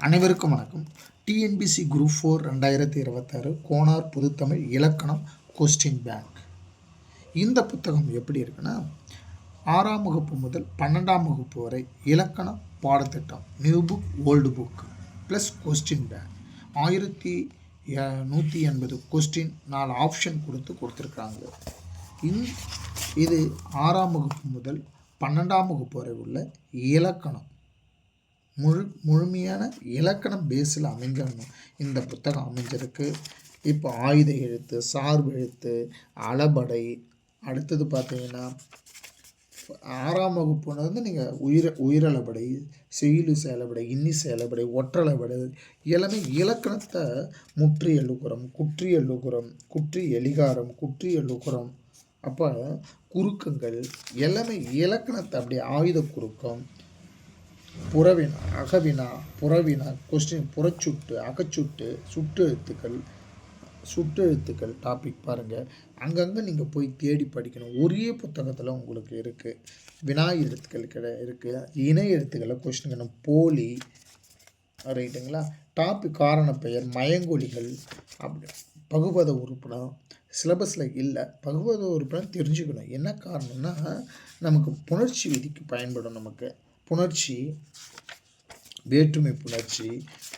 அனைவருக்கும் வணக்கம். TNPSC group 4 2026 Konar பொதுத்தமிழ் இலக்கணம் கொஸ்டின் பேங்க். இந்த புத்தகம் எப்படி இருக்குன்னா, 6ஆம் வகுப்பு முதல் 12ஆம் வகுப்பு வரை இலக்கண பாடத்திட்டம் new book old book plus question bank 1180 question 4 option கொடுத்துருக்காங்க. இது 6ஆம் வகுப்பு முதல் 12ஆம் வகுப்பு வரை உள்ள இலக்கணம் முழுமையான இலக்கணம் பேஸில் இந்த புத்தகம் அமைஞ்சிருக்கு. இப்போ ஆயுத எழுத்து, சார்பு எழுத்து, அளபடை, அடுத்தது பார்த்தீங்கன்னா 6ஆம் வகுப்புன்னு வந்து நீங்கள் உயிரளபடை, செய்யுளி செயலபடை, இன்னி செயலபடை, ஒற்றளபடை எல்லாமே இலக்கணத்தை முற்றி எழுகுறம், குற்றி எழுகுறம், குற்றி எலிகாரம், குற்றி எழுகுறம், அப்போ குறுக்கங்கள் எல்லாமே இலக்கணத்தை அப்படியே ஆயுத குறுக்கம், புறவினா, அகவினா, புறவினா, கொஸ்டின், புறச்சுட்டு, அகச்சுட்டு, சுட்டெழுத்துக்கள் டாபிக் பாருங்கள். அங்கங்கே நீங்கள் போய் தேடி படிக்கணும். ஒரே புத்தகத்தில் உங்களுக்கு இருக்குது. வினா எழுத்துக்கள் இருக்குது, இணை எழுத்துக்களை கொஸ்டின், போலி, ரைட்டுங்களா, டாபிக், காரண பெயர், மயங்கொலிகள், அப்படி பகுபத உறுப்பினர் சிலபஸில் இல்லை. பகுபத உறுப்பினர் தெரிஞ்சுக்கணும். என்ன காரணம்னா, நமக்கு புணர்ச்சி விதிக்கு பயன்படும். நமக்கு புணர்ச்சி, வேற்றுமை புணர்ச்சி,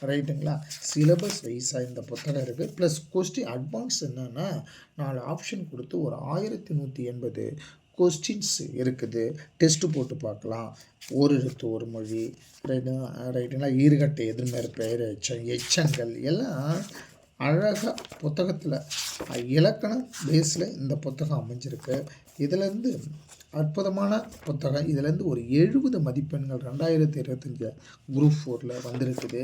ரைட்டுங்களா, சிலபஸ் வைஸாக இந்த புத்தகம் இருக்குது. ப்ளஸ் கொஸ்டின் அட்வான்ஸ் என்னென்னா 4 ஆப்ஷன் கொடுத்து ஒரு 1180 கொஸ்டின்ஸ் இருக்குது. டெஸ்ட்டு போட்டு பார்க்கலாம். ஒரு எழுத்து ஒரு மொழி, ரைட்டுங்களா, ஈறுகட்ட எதிர்மறை பெயர் எச்சங்கள் எல்லாம் அழகாக புத்தகத்தில் இலக்கணம் பேஸில் இந்த புத்தகம் அமைஞ்சிருக்கு. இதிலேருந்து அற்புதமான புத்தகம். இதிலேருந்து ஒரு 70 மதிப்பெண்கள் 2025 குரூப் 4 வந்திருக்குது.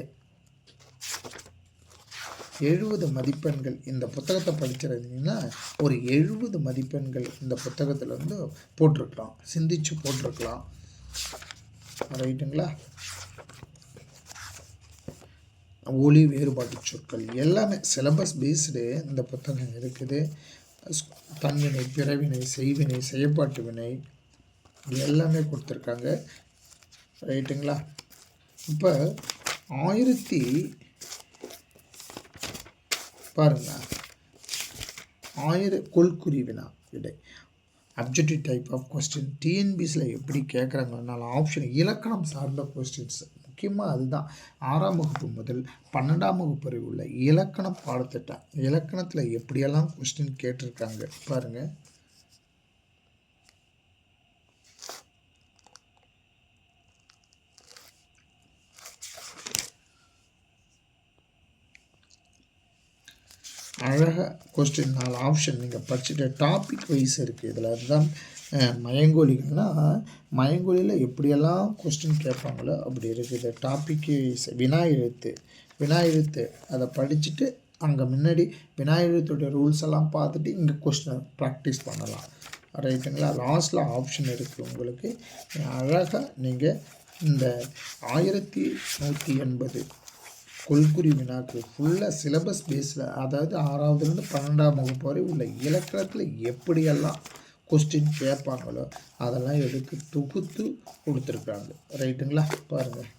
70 மதிப்பெண்கள் இந்த புத்தகத்தை படிச்சிருந்தீங்கன்னா ஒரு 70 மதிப்பெண்கள் இந்த புத்தகத்தில் வந்து போட்டிருக்கலாம், சிந்திச்சு போட்டிருக்கலாம், ரைட்டுங்களா. ஒலி வேறுபாட்டு சொற்கள் எல்லாமே சிலபஸ் பேஸ்டு இந்த புத்தகம் இருக்குது. தன்வினை, பிறவினை, செய்வினை, செயற்பாட்டு வினை எல்லாமே கொடுத்துருக்காங்க, ரைட்டுங்களா. இப்போ பாருங்க, கொள்குறி வினா விடை, அப்ஜெக்டிவ் டைப் ஆஃப் கொஸ்டின் டிஎன்பிசியில் எப்படி கேட்குறாங்கனால ஆப்ஷன் இலக்கணம் சார்ந்த கொஸ்டின்ஸ் முக்கியமாக அதுதான். 6ஆம் வகுப்பு முதல் 12ஆம் வகுப்பு வரை உள்ள இலக்கணம் பாடத்திட்டம். இலக்கணத்தில் எப்படியெல்லாம் கொஸ்டின் கேட்டிருக்காங்க பாருங்கள். அழகாக கொஸ்டின் 4 ஆப்ஷன் நீங்கள் படிச்சுட்டு டாபிக் வைஸ் இருக்குது. இதில் அதுதான் மயங்கொலிகள்னால் மயங்கொலியில் எப்படியெல்லாம் கொஸ்டின் கேட்பாங்களோ அப்படி இருக்குது. டாபிக்கு வினா எழுத்து அதை படிச்சுட்டு அங்கே முன்னாடி வினா எழுத்துடைய ரூல்ஸ் எல்லாம் பார்த்துட்டு இங்கே கொஸ்டின் ப்ராக்டிஸ் பண்ணலாம், ரைட்டுங்களா. லாஸ்ட்டில் ஆப்ஷன் இருக்குது உங்களுக்கு. அழகாக நீங்கள் இந்த 1180 கொள்குறி வினாக்கு ஃபுல்லாக சிலபஸ் பேஸில், அதாவது 6ஆவதுலேருந்து 12ஆம் வகுப்பு வரை உள்ள இலக்கணத்தில் எப்படியெல்லாம் கொஸ்டின் கேட்பாங்களோ அதெல்லாம் எடுத்து தொகுத்து கொடுத்துருக்காங்க, ரைட்டுங்களா. பாருங்கள்,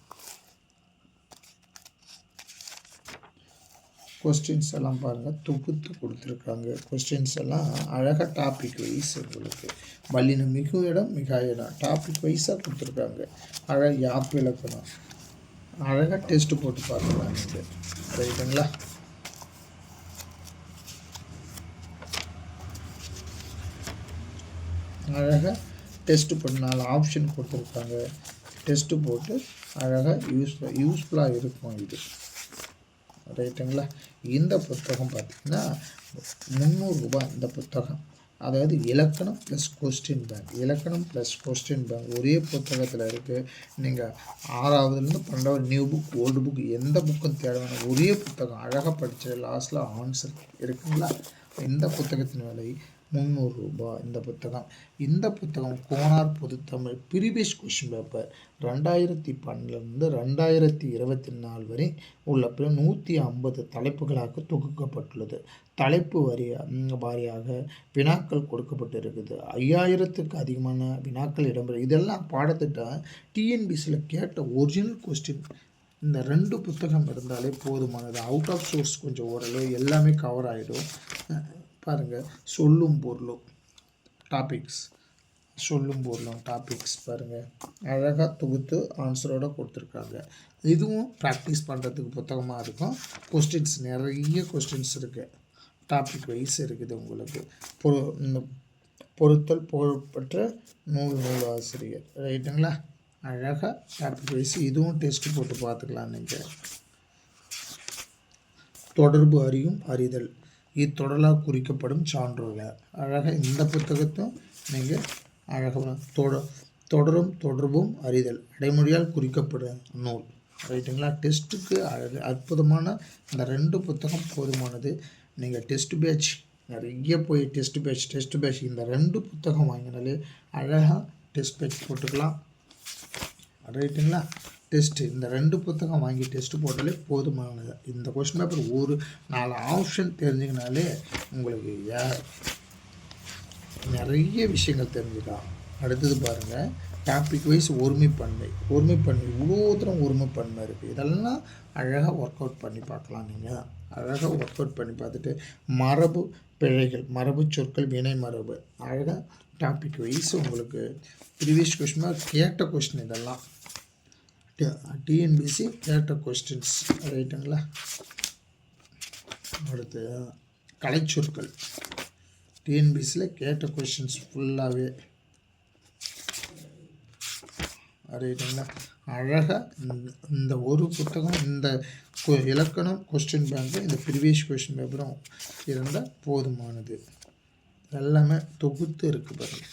கொஸ்டின்ஸ் எல்லாம் பாருங்கள், தொகுத்து கொடுத்துருக்காங்க. கொஸ்டின்ஸ் எல்லாம் அழகாக டாபிக் வைஸ் உங்களுக்கு வல்லினம் மிகு இடம் மிக இடம் டாபிக் வைஸாக கொடுத்துருக்காங்க. அழகாக யாப்பு இலக்கணம் அழகாக டெஸ்ட்டு போட்டு பார்க்கலாம் நீங்கள், ரைட்டுங்களா. அழகாக டெஸ்ட்டு போட்டு 4 ஆப்ஷன் கொடுத்துருக்காங்க. டெஸ்ட்டு போட்டு அழகாக யூஸ்ஃபுல்லாக இருக்கும் இது, ரைட்டுங்களா. இந்த புத்தகம் பார்த்திங்கன்னா 300 ரூபாய் இந்த புத்தகம். அதாவது இலக்கணம் ப்ளஸ் கொஸ்டின் பேங்க், இலக்கணம் ப்ளஸ் கொஸ்டின் பேங்க் ஒரே புத்தகத்தில் இருக்குது. நீங்கள் 6ஆவதுலேருந்து 12ஆவது நியூ புக் ஓல்டு புக் எந்த புக்கும் தேட வேணும், ஒரே புத்தகம் அழகாக படித்த லாஸ்ட்டில் ஆன்சர் இருக்குங்களா. இந்த புத்தகத்தின் விலை 300 ரூபாய். இந்த புத்தகம் கோனார் பொதுத்தமிழ் ப்ரீவியஸ் கொஸ்டின் பேப்பர் 2012 2024 வரை உள்ள 150 தலைப்புகளாக தொகுக்கப்பட்டுள்ளது. தலைப்பு வாரியாக வினாக்கள் கொடுக்கப்பட்டு இருக்குது. 5000த்துக்கு அதிகமான வினாக்கள் இடம்பெறும். இதெல்லாம் பாடத்திட்டம் டிஎன்பிசியில் கேட்ட ஒரிஜினல் கொஸ்டின் இந்த 2 புத்தகம் இருந்தாலே போதுமானது. அவுட் ஆஃப் சோர்ஸ் கொஞ்சம் ஓரளவு எல்லாமே கவர் ஆகிடும். பாருங்கள், சொல்லும் பொருளும் டாபிக்ஸ், சொல்லும் பொருளும் டாபிக்ஸ் பாருங்கள், அழகாக தொகுத்து ஆன்சரோடு கொடுத்துருக்காங்க. இதுவும் ப்ராக்டிஸ் பண்ணுறதுக்கு புத்தகமாக இருக்கும். கொஸ்டின்ஸ் நிறைய கொஸ்டின்ஸ் இருக்குது, டாபிக் வைஸ் இருக்குது உங்களுக்கு. இந்த பொருத்தல் புகழ்பெற்ற நூல் ஆசிரியர், ரைட்டுங்களா? அழகாக டாபிக் வைஸ் இதுவும் டெஸ்ட்டு போட்டு பார்த்துக்கலாம். நீங்கள் தொடர்பு அறியும் அறிதல், இத்தொடரால் குறிக்கப்படும் சான்றோர்கள், அழகாக இந்த புத்தகத்தும் நீங்கள் அழகாக தொடரும் தொடர்பும் அறிதல், அடைமொழியால் குறிக்கப்படும் நூல், ரைட்டுங்களா? டெஸ்ட்டுக்கு அற்புதமான இந்த 2 புத்தகம் போதுமானது. நீங்கள் டெஸ்ட் பேட்ச் நிறைய போய் டெஸ்ட் பேட்ச் இந்த 2 புத்தகம் வாங்கினாலே அழகாக டெஸ்ட் பேட்ச் போட்டுக்கலாம், ரைட்டுங்களா? டெஸ்ட்டு இந்த 2 புத்தகம் வாங்கி டெஸ்ட்டு போட்டாலே போதுமானது. இந்த கொஸ்டின் பேப்பர் ஒரு 4 ஆப்ஷன் தெரிஞ்சிங்கனாலே உங்களுக்கு நிறைய விஷயங்கள் தெரிஞ்சுக்கலாம். அடுத்தது பாருங்கள், டாபிக் வைஸ் ஒருமைப்பன்மை இவ்வளோ தூரம் ஒருமைப்பன்மை இருக்குது. இதெல்லாம் அழகாக ஒர்க் அவுட் பண்ணி பார்க்கலாம். நீங்கள் அழகாக ஒர்க் அவுட் பண்ணி பார்த்துட்டு மரபு பிழைகள், மரபு சொற்கள், வினை மரபு, அழகாக டாபிக் வைஸ் உங்களுக்கு ப்ரீவியஸ் கொஸ்டின் கேட்ட கொஸ்டின், இதெல்லாம் டிஎன்பிசி கேட்ட கொஸ்டின்ஸ், ரைட்டுங்களா? அடுத்து கலைச்சொற்கள், டிஎன்பிசியில் கேட்ட கொஸ்டின்ஸ் ஃபுல்லாகவே, ரைட்டுங்களா? அழகாக இந்த ஒரு புத்தகம், இந்த இலக்கணம் கொஸ்டின் பேங்க்கு, இந்த ப்ரீவியஸ் கொஸ்டின் பேப்பரும் இருந்தால் போதுமானது. எல்லாமே தொகுத்து இருக்குது பாருங்கள்.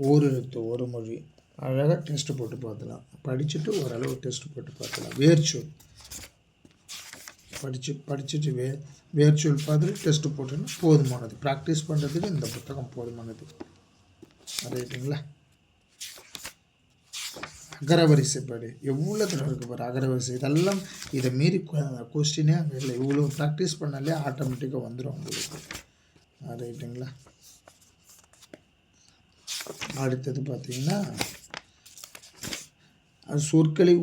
ஒரு எழுத்து ஒரு மொழி, அழகாக டெஸ்ட்டு போட்டு பார்த்துலாம். படிச்சுட்டு ஓரளவு டெஸ்ட்டு போட்டு பார்த்துலாம். வேர்ச்சொல் படிச்சுட்டு வேர்ச்சொல் பார்த்துட்டு டெஸ்ட்டு போட்டோன்னா போதுமானது. ப்ராக்டிஸ் பண்ணுறதுக்கு இந்த புத்தகம் போதுமானது, ரைட்டுங்களா? அகரவரிசை படி எவ்வளோ தடவை இருக்குது பாரு அகரவரிசை. இதெல்லாம் இதை மீறி கொஸ்டினே அங்கே இல்லை. இவ்வளோ ப்ராக்டிஸ் பண்ணாலே ஆட்டோமேட்டிக்காக வந்துடும் உங்களுக்கு, ரைட்டுங்களா? அடுத்தது பார்த்தீங்கன்னா சொற்களை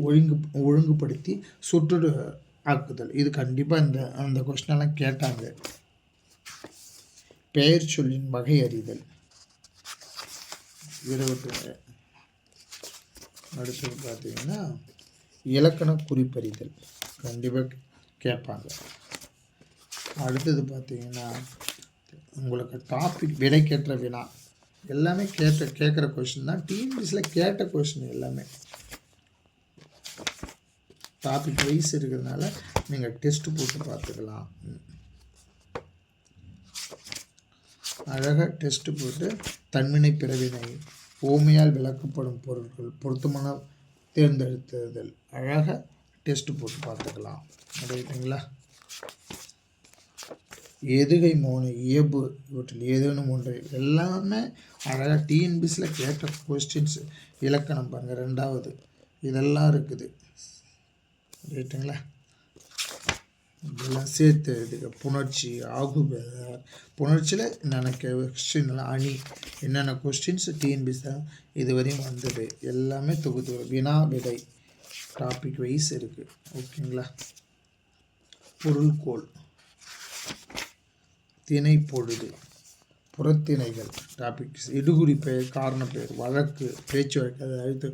ஒழுங்குபடுத்தி சொற்றொடு ஆக்குதல். இது கண்டிப்பாக அந்த கொஸ்டினெல்லாம் கேட்டாங்க. பெயர் சொல்லின் வகை அறிதல் 22. அடுத்தது பார்த்தீங்கன்னா இலக்கண குறிப்பறிதல் கண்டிப்பாக கேட்பாங்க. அடுத்தது பார்த்தீங்கன்னா உங்களுக்கு டாபிக் விடைக்கேற்ற வினா, எல்லாமே கேட்குற கொஸ்டின் தான். டிஎன்பிசியில் கேட்ட கொஸ்டின் எல்லாமே டாபிக் வைஸ் இருக்கிறதுனால நீங்கள் டெஸ்ட்டு போட்டு பார்த்துக்கலாம். அழகாக டெஸ்ட்டு போட்டு தன்வினை பிறவினை, ஓமையால் விளக்கப்படும் பொருட்கள், பொருத்தமான தேர்ந்தெடுத்தல், அழகாக டெஸ்ட்டு போட்டு பார்த்துக்கலாம், ரைட்டுங்களா? எதுகை மோனை இயல்பு இவற்றில் ஏதேனும் ஒன்று, எல்லாமே அழகாக டிஎன்பிசியில் கேட்ட கொஸ்டின்ஸு. இலக்கணம் பாருங்கள் 2வது, இதெல்லாம் இருக்குது, ரைட்டுங்களா? இதெல்லாம் சேர்த்து எழுதுக. புணர்ச்சி, ஆகுபெயர், புணர்ச்சியில் என்னென்ன கொஸ்டின்லாம் அணி, என்னென்ன கொஸ்டின்ஸ் டிஎன்பிசி தான் இதுவரையும் வந்தது எல்லாமே தொகுத்து. வினா விடை டாபிக் வைஸ் இருக்குது, ஓகேங்களா? பொருள்கோள், திணை பொழுது, புறத்திணைகள் டாபிக்ஸ், இடுகுறி பெயர், காரணப்பெயர், வழக்கு, பேச்சு வழக்கு, அதை அழுத்து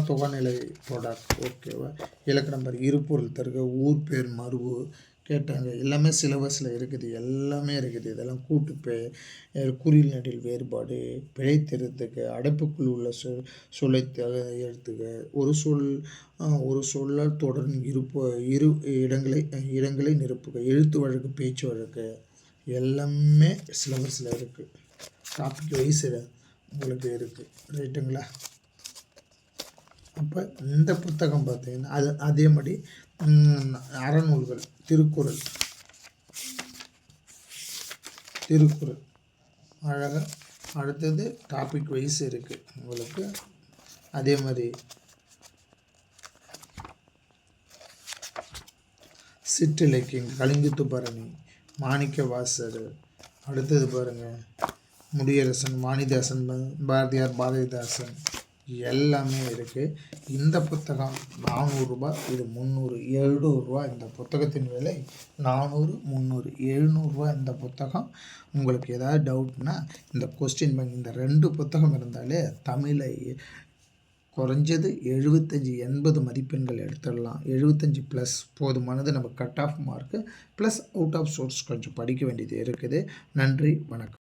தொகாநிலை தொடர், ஓகேவா? இலக்கணம் பாரு, இருப்பொருள் தருக, ஊர் பேர் மருவு கேட்டாங்க. எல்லாமே சிலபஸில் இருக்குது, எல்லாமே இருக்குது. இதெல்லாம் கூட்டு பெயர், குறில் நடில் வேறுபாடு, பிழைத்திருத்துக்கு, அடைப்புக்குள் உள்ள சொல்லை எடுத்துக்க, ஒரு சொல்லால் தொடரும் இரு இடங்களை நிரப்புக, எழுத்து வழக்கு, பேச்சு வழக்கு, எல்லாமே சிலபஸில் இருக்குது. டாபிக் வைஸ் உங்களுக்கு இருக்குது, ரைட்டுங்களா? அப்போ இந்த புத்தகம் பார்த்தீங்கன்னா அதே மாதிரி அறநூல்கள், திருக்குறள் அழகாக அடுத்தது டாபிக் வைஸ் இருக்குது உங்களுக்கு. அதே மாதிரி சிற்றிலக்கியம், கலிங்குத்து பரணி, மாணிக்க வாசர், அடுத்தது பாருங்கள் முடியரசன், வாணிதாசன், பாரதியார், பாரதிதாசன், எல்லாமே இருக்குது. இந்த புத்தகம் ரூ. 400, இது 300, ரூ. 700. இந்த புத்தகத்தின் விலை 400, 300, ரூ. 700 இந்த புத்தகம். உங்களுக்கு ஏதாவது டவுட்னா இந்த கொஸ்டின் பேங்க் இந்த 2 புத்தகம் இருந்தாலே தமிழை குறைஞ்சது 75, 80 மதிப்பெண்கள் எடுத்துடலாம். 75 ப்ளஸ் போதுமானது. நம்ம cut off mark plus out of source கொஞ்சம் படிக்க வேண்டியது இருக்குது. நன்றி, வணக்கம்.